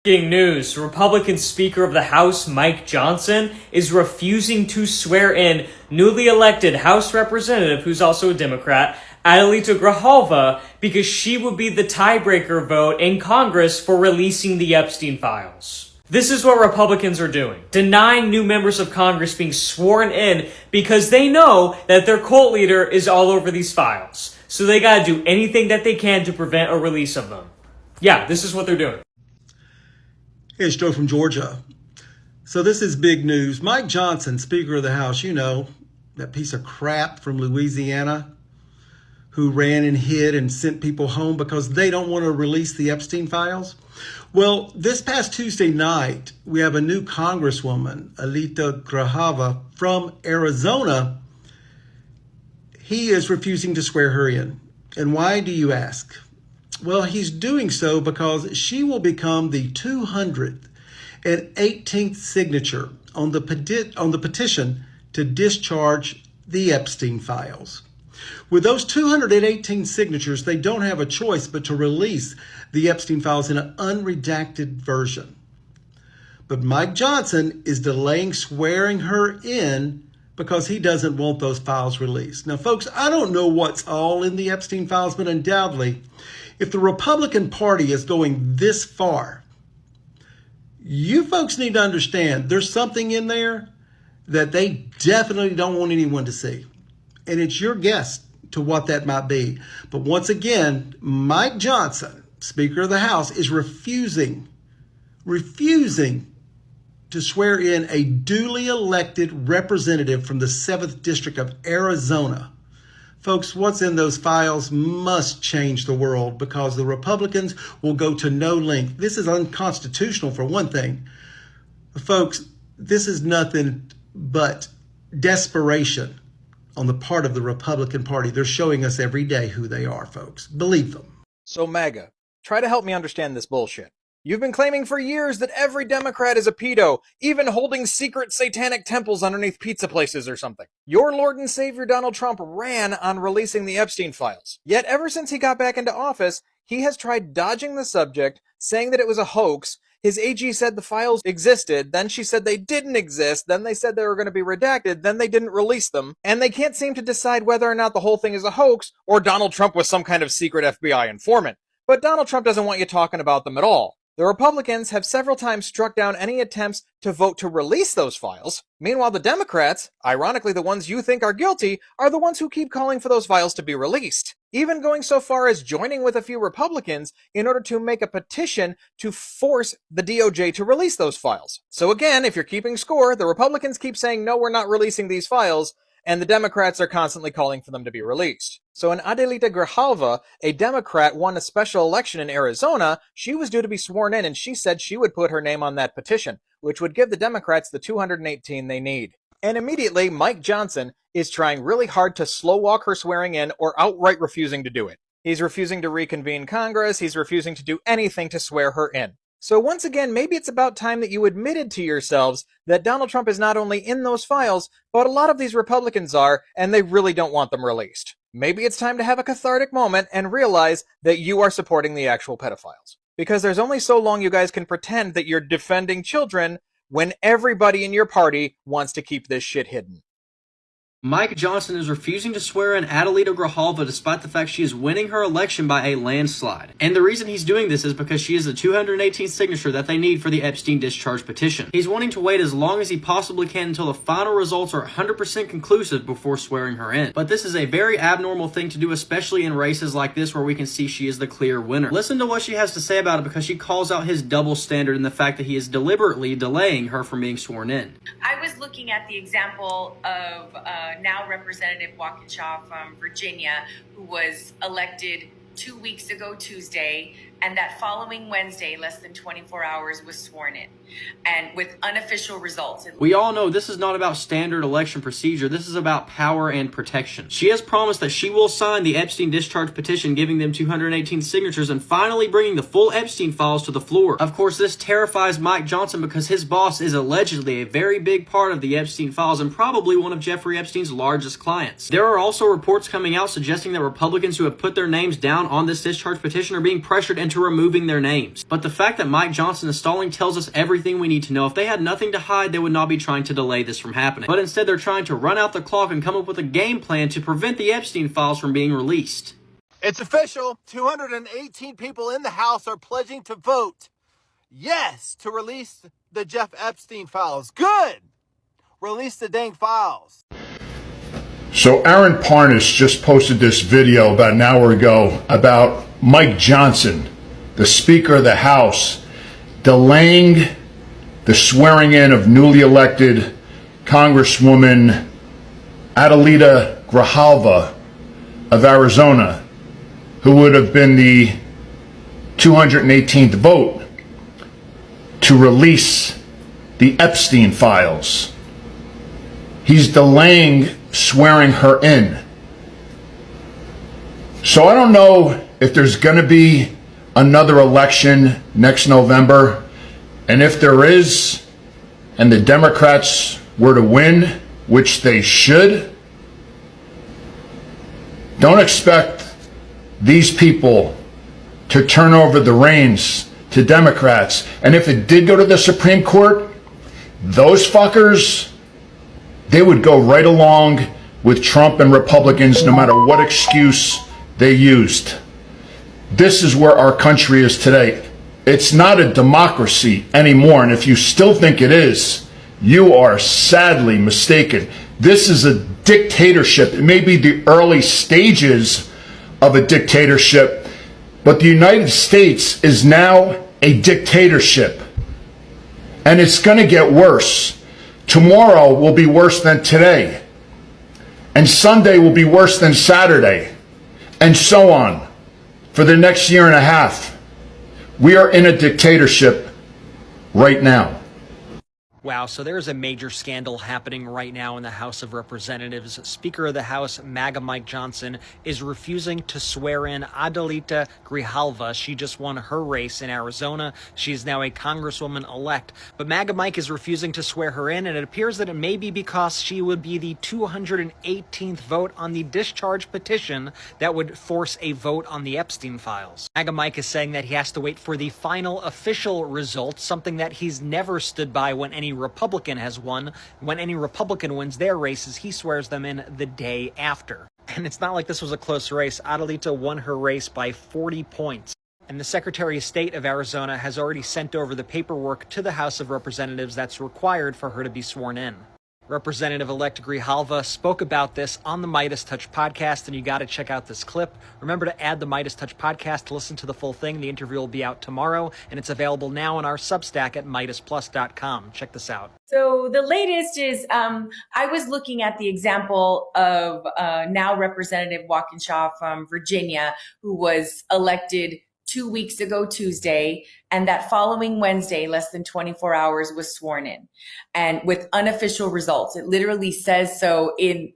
Breaking news, Republican Speaker of the House Mike Johnson is refusing to swear in newly elected House Representative, who's also a Democrat, Aderita Grijalva, because she would be the tiebreaker vote in Congress for releasing the Epstein files. This is what Republicans are doing, denying new members of Congress being sworn in because they know that their cult leader is all over these files. So they gotta do anything that they can to prevent a release of them. Yeah, this is what they're doing. Hey, it's Joe from Georgia. So this is big news. Mike Johnson, Speaker of the House, you know, that piece of crap from Louisiana who ran and hid and sent people home because they don't want to release the Epstein files. Well, this past Tuesday night, we have a new Congresswoman, Aderita Grijalva from Arizona. He is refusing to swear her in. And why, do you ask? Well, he's doing so because she will become the 218th signature on the petition to discharge the Epstein files. With those 218 signatures, they don't have a choice but to release the Epstein files in an unredacted version. But Mike Johnson is delaying swearing her in because he doesn't want those files released. Now, folks, I don't know what's all in the Epstein files, but undoubtedly, if the Republican Party is going this far, you folks need to understand there's something in there that they definitely don't want anyone to see. And it's your guess to what that might be. But once again, Mike Johnson, Speaker of the House, is refusing to swear in a duly elected representative from the 7th District of Arizona. Folks, what's in those files must change the world because the Republicans will go to no length. This is unconstitutional for one thing. Folks, this is nothing but desperation on the part of the Republican Party. They're showing us every day who they are, folks. Believe them. So MAGA, try to help me understand this bullshit. You've been claiming for years that every Democrat is a pedo, even holding secret satanic temples underneath pizza places or something. Your Lord and Savior Donald Trump ran on releasing the Epstein files. Yet ever since he got back into office, he has tried dodging the subject, saying that it was a hoax. His AG said the files existed, then she said they didn't exist, then they said they were going to be redacted, then they didn't release them, and they can't seem to decide whether or not the whole thing is a hoax or Donald Trump was some kind of secret FBI informant. But Donald Trump doesn't want you talking about them at all. The Republicans have several times struck down any attempts to vote to release those files. Meanwhile, the Democrats, ironically the ones you think are guilty, are the ones who keep calling for those files to be released. Even going so far as joining with a few Republicans in order to make a petition to force the DOJ to release those files. So again, if you're keeping score, the Republicans keep saying, no, we're not releasing these files, and the Democrats are constantly calling for them to be released. So when Aderita Grijalva, a Democrat, won a special election in Arizona, she was due to be sworn in, and she said she would put her name on that petition, which would give the Democrats the 218 they need. And immediately, Mike Johnson is trying really hard to slow walk her swearing in or outright refusing to do it. He's refusing to reconvene Congress, he's refusing to do anything to swear her in. So once again, maybe it's about time that you admitted to yourselves that Donald Trump is not only in those files, but a lot of these Republicans are, and they really don't want them released. Maybe it's time to have a cathartic moment and realize that you are supporting the actual pedophiles. Because there's only so long you guys can pretend that you're defending children when everybody in your party wants to keep this shit hidden. Mike Johnson is refusing to swear in Aderita Grijalva despite the fact she is winning her election by a landslide. And the reason he's doing this is because she is the 218th signature that they need for the Epstein discharge petition. He's wanting to wait as long as he possibly can until the final results are 100% conclusive before swearing her in. But this is a very abnormal thing to do, especially in races like this where we can see she is the clear winner. Listen to what she has to say about it because she calls out his double standard and the fact that he is deliberately delaying her from being sworn in. I was looking at the example of now Representative Waukesha from Virginia, who was elected 2 weeks ago Tuesday, and that following Wednesday, less than 24 hours, was sworn in, and with unofficial results. We all know this is not about standard election procedure. This is about power and protection. She has promised that she will sign the Epstein discharge petition, giving them 218 signatures and finally bringing the full Epstein files to the floor. Of course, this terrifies Mike Johnson because his boss is allegedly a very big part of the Epstein files and probably one of Jeffrey Epstein's largest clients. There are also reports coming out suggesting that Republicans who have put their names down on this discharge petition are being pressured into to removing their names. But the fact that Mike Johnson is stalling tells us everything we need to know. If they had nothing to hide, they would not be trying to delay this from happening. But instead, they're trying to run out the clock and come up with a game plan to prevent the Epstein files from being released. It's official. 218 people in the House are pledging to vote yes to release the Jeff Epstein files. Good. Release the dang files. So Aaron Parnas just posted this video about an hour ago about Mike Johnson, the Speaker of the House, delaying the swearing in of newly elected Congresswoman Aderita Grijalva of Arizona, who would have been the 218th vote to release the Epstein files. He's delaying swearing her in. So I don't know if there's going to be another election next November, and if there is, and the Democrats were to win, which they should, don't expect these people to turn over the reins to Democrats. And if it did go to the Supreme Court, those fuckers, they would go right along with Trump and Republicans no matter what excuse they used. This is where our country is today. It's not a democracy anymore, and if you still think it is, you are sadly mistaken. This is a dictatorship. It may be the early stages of a dictatorship, but the United States is now a dictatorship, and it's going to get worse. Tomorrow will be worse than today, and Sunday will be worse than Saturday, and so on for the next year and a half. We are in a dictatorship right now. Wow, so there's a major scandal happening right now in the House of Representatives. Speaker of the House, MAGA Mike Johnson, is refusing to swear in Aderita Grijalva. She just won her race in Arizona. She's now a Congresswoman-elect. But MAGA Mike is refusing to swear her in, and it appears that it may be because she would be the 218th vote on the discharge petition that would force a vote on the Epstein files. MAGA Mike is saying that he has to wait for the final official results, something that he's never stood by when any Republican has won. When any Republican wins their races, he swears them in the day after. And it's not like this was a close race. Adelita won her race by 40 points. And the Secretary of State of Arizona has already sent over the paperwork to the House of Representatives that's required for her to be sworn in. Representative-elect Grijalva spoke about this on the Midas Touch podcast, and you got to check out this clip. Remember to add the Midas Touch podcast to listen to the full thing. The interview will be out tomorrow, and it's available now on our Substack at MidasPlus.com. Check this out. So the latest is, I was looking at the example of now Representative Walkinshaw from Virginia, who was elected 2 weeks ago Tuesday, and that following Wednesday, less than 24 hours, was sworn in, and with unofficial results. It literally says so in,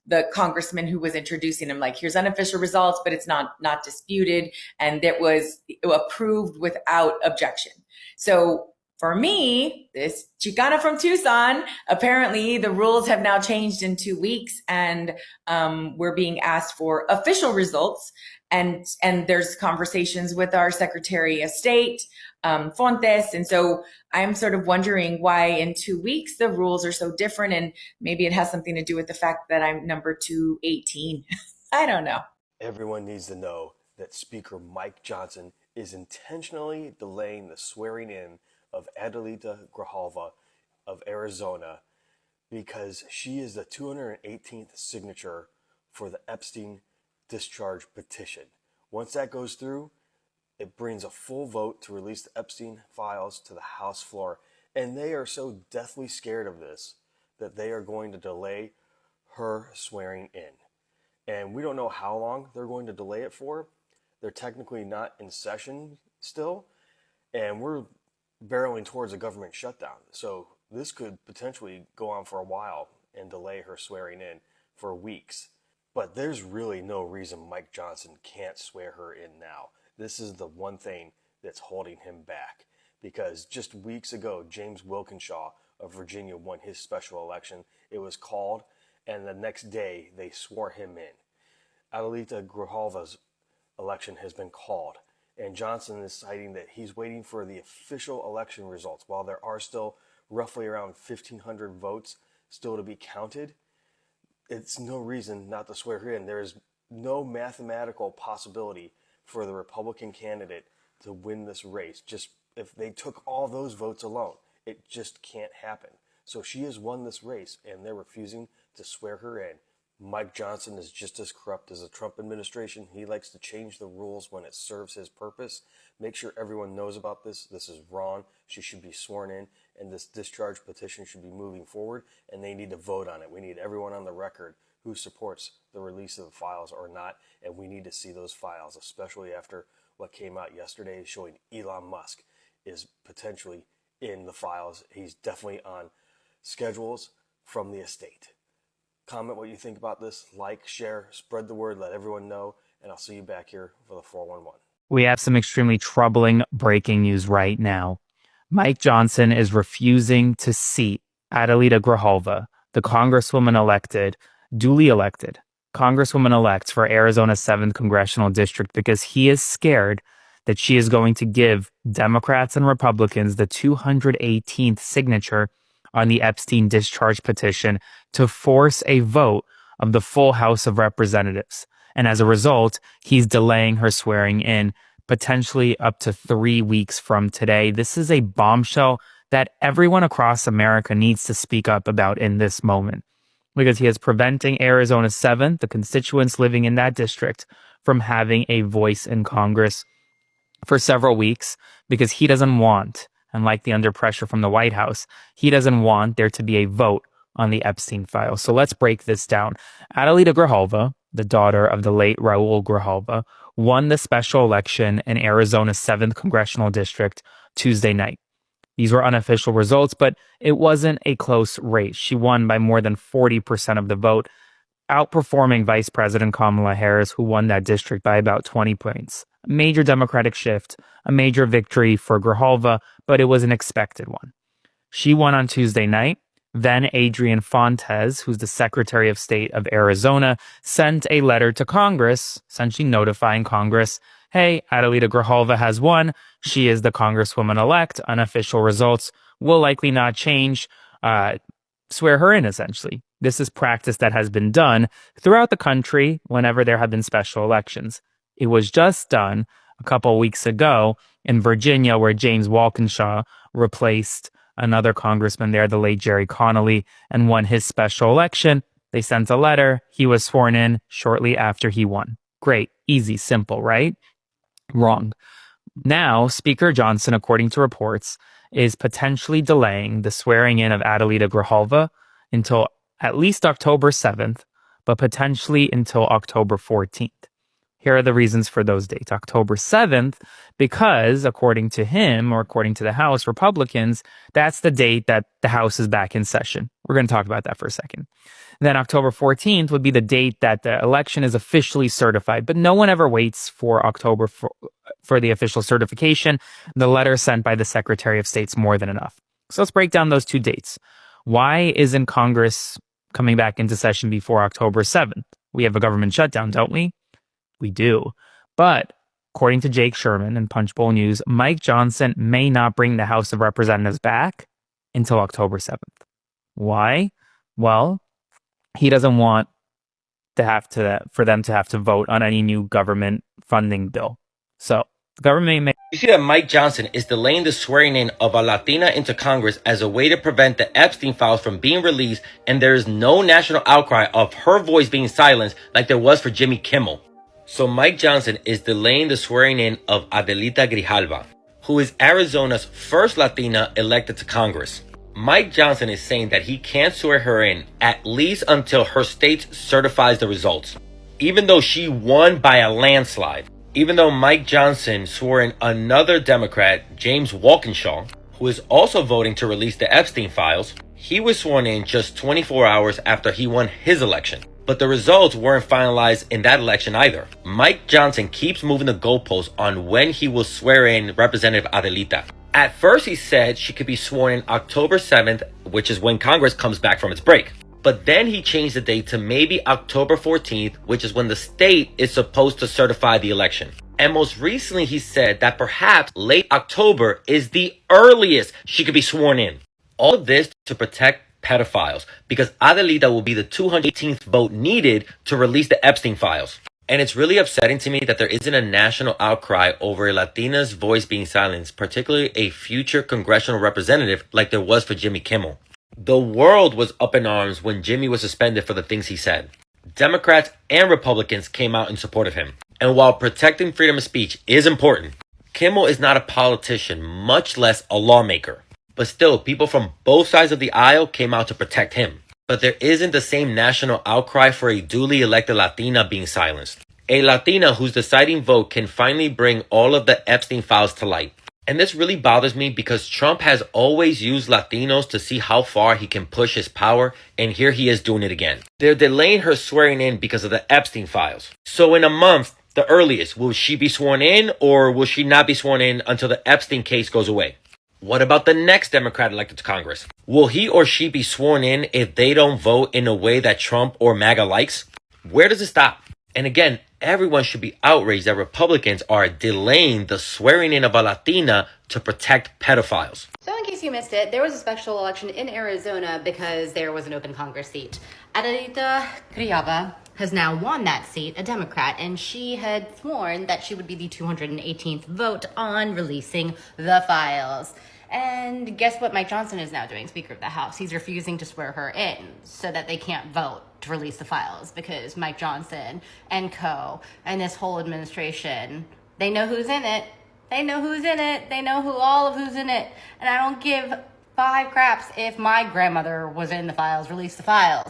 the congressman who was introducing him, like, here's unofficial results, but it's not disputed, and it was approved without objection. So for me, this Chicana from Tucson, apparently the rules have now changed in 2 weeks, and we're being asked for official results. And there's conversations with our Secretary of State, Fontes. And so I'm sort of wondering why in 2 weeks the rules are so different. And maybe it has something to do with the fact that I'm number 218. I don't know. Everyone needs to know that Speaker Mike Johnson is intentionally delaying the swearing in of Aderita Grijalva of Arizona because she is the 218th signature for the Epstein discharge petition. Once that goes through, it brings a full vote to release the Epstein files to the House floor. And they are so deathly scared of this that they are going to delay her swearing in. And we don't know how long they're going to delay it for. They're technically not in session still. And we're barreling towards a government shutdown. So this could potentially go on for a while and delay her swearing in for weeks. But there's really no reason Mike Johnson can't swear her in now. This is the one thing that's holding him back. Because just weeks ago, James Wilkinshaw of Virginia won his special election. It was called, and the next day they swore him in. Adelita Grijalva's election has been called. And Johnson is citing that he's waiting for the official election results. While there are still roughly around 1,500 votes still to be counted, it's no reason not to swear her in. There is no mathematical possibility for the Republican candidate to win this race. Just if they took all those votes alone, it just can't happen. So she has won this race, and they're refusing to swear her in. Mike Johnson is just as corrupt as the Trump administration. He likes to change the rules when it serves his purpose. Make sure everyone knows about this. This is wrong. She should be sworn in, and this discharge petition should be moving forward, and they need to vote on it. We need everyone on the record who supports the release of the files or not, and we need to see those files, especially after what came out yesterday showing Elon Musk is potentially in the files. He's definitely on schedules from the estate. Comment what you think about this, like, share, spread the word, let everyone know, and I'll see you back here for the 411. We have some extremely troubling breaking news right now. Mike Johnson is refusing to seat Aderita Grijalva, the duly elected Congresswoman-elect for Arizona's 7th Congressional District, because he is scared that she is going to give Democrats and Republicans the 218th signature on the Epstein discharge petition to force a vote of the full House of Representatives. And as a result, he's delaying her swearing in potentially up to 3 weeks from today. This is a bombshell that everyone across America needs to speak up about in this moment, because he is preventing Arizona's 7th, the constituents living in that district, from having a voice in Congress for several weeks, because he doesn't want, and likely under pressure from the White House, he doesn't want there to be a vote on the Epstein files. So let's break this down. Aderita Grijalva, the daughter of the late Raul Grijalva, won the special election in Arizona's 7th Congressional District Tuesday night. These were unofficial results, but it wasn't a close race. She won by more than 40% of the vote, outperforming Vice President Kamala Harris, who won that district by about 20 points. A major Democratic shift, a major victory for Grijalva, but it was an expected one. She won on Tuesday night. Then Adrian Fontes, who's the Secretary of State of Arizona, sent a letter to Congress, essentially notifying Congress, hey, Aderita Grijalva has won. She is the Congresswoman-elect. Unofficial results will likely not change. Swear her in, essentially. This is practice that has been done throughout the country whenever there have been special elections. It was just done a couple weeks ago in Virginia, where James Walkinshaw replaced another congressman there, the late Jerry Connolly, and won his special election. They sent a letter. He was sworn in shortly after he won. Great, easy, simple, right? Wrong. Now, Speaker Johnson, according to reports, is potentially delaying the swearing in of Aderita Grijalva until at least October 7th, but potentially until October 14th. Here are the reasons for those dates. October 7th, because according to him, or according to the House Republicans, that's the date that the House is back in session. We're going to talk about that for a second. Then October 14th would be the date that the election is officially certified, but no one ever waits for October for the official certification. The letter sent by the Secretary of State's more than enough. So let's break down those two dates. Why isn't Congress coming back into session before October 7th? We have a government shutdown, don't we? We do. But according to Jake Sherman and Punchbowl News, Mike Johnson may not bring the House of Representatives back until October 7th. Why? Well, he doesn't want for them to have to vote on any new government funding bill. So the government may... You see that Mike Johnson is delaying the swearing in of a Latina into Congress as a way to prevent the Epstein files from being released, and there is no national outcry of her voice being silenced like there was for Jimmy Kimmel. So Mike Johnson is delaying the swearing in of Aderita Grijalva, who is Arizona's first Latina elected to Congress. Mike Johnson is saying that he can't swear her in at least until her state certifies the results, even though she won by a landslide. Even though Mike Johnson swore in another Democrat, James Walkinshaw, who is also voting to release the Epstein files, he was sworn in just 24 hours after he won his election. But the results weren't finalized in that election either. Mike Johnson keeps moving the goalposts on when he will swear in Representative Aderita. At first he said she could be sworn in October 7th, which is when Congress comes back from its break. But then he changed the date to maybe October 14th, which is when the state is supposed to certify the election. And most recently, he said that perhaps late October is the earliest she could be sworn in. All of this to protect pedophiles, because Adelita will be the 218th vote needed to release the Epstein files. And it's really upsetting to me that there isn't a national outcry over a Latina's voice being silenced, particularly a future congressional representative like there was for Jimmy Kimmel. The world was up in arms when Jimmy was suspended for the things he said. Democrats and Republicans came out in support of him. And while protecting freedom of speech is important, Kimmel is not a politician, much less a lawmaker. But still, people from both sides of the aisle came out to protect him. But there isn't the same national outcry for a duly elected Latina being silenced. A Latina whose deciding vote can finally bring all of the Epstein files to light. And this really bothers me because Trump has always used Latinos to see how far he can push his power, and here he is doing it again. They're delaying her swearing in because of the Epstein files. So in a month, the earliest, will she be sworn in, or will she not be sworn in until the Epstein case goes away? What about the next Democrat elected to Congress? Will he or she be sworn in if they don't vote in a way that Trump or MAGA likes? Where does it stop? And again, everyone should be outraged that Republicans are delaying the swearing in of a Latina to protect pedophiles. So in case you missed it, there was a special election in Arizona because there was an open Congress seat. Aderita Grijalva has now won that seat, a Democrat, and she had sworn that she would be the 218th vote on releasing the files. And guess what Mike Johnson is now doing, Speaker of the House? He's refusing to swear her in so that they can't vote to release the files because Mike Johnson and co. and this whole administration, they know who's in it. They know who's in it. They know who's in it. And I don't give 5 craps if my grandmother was in the files, release the files.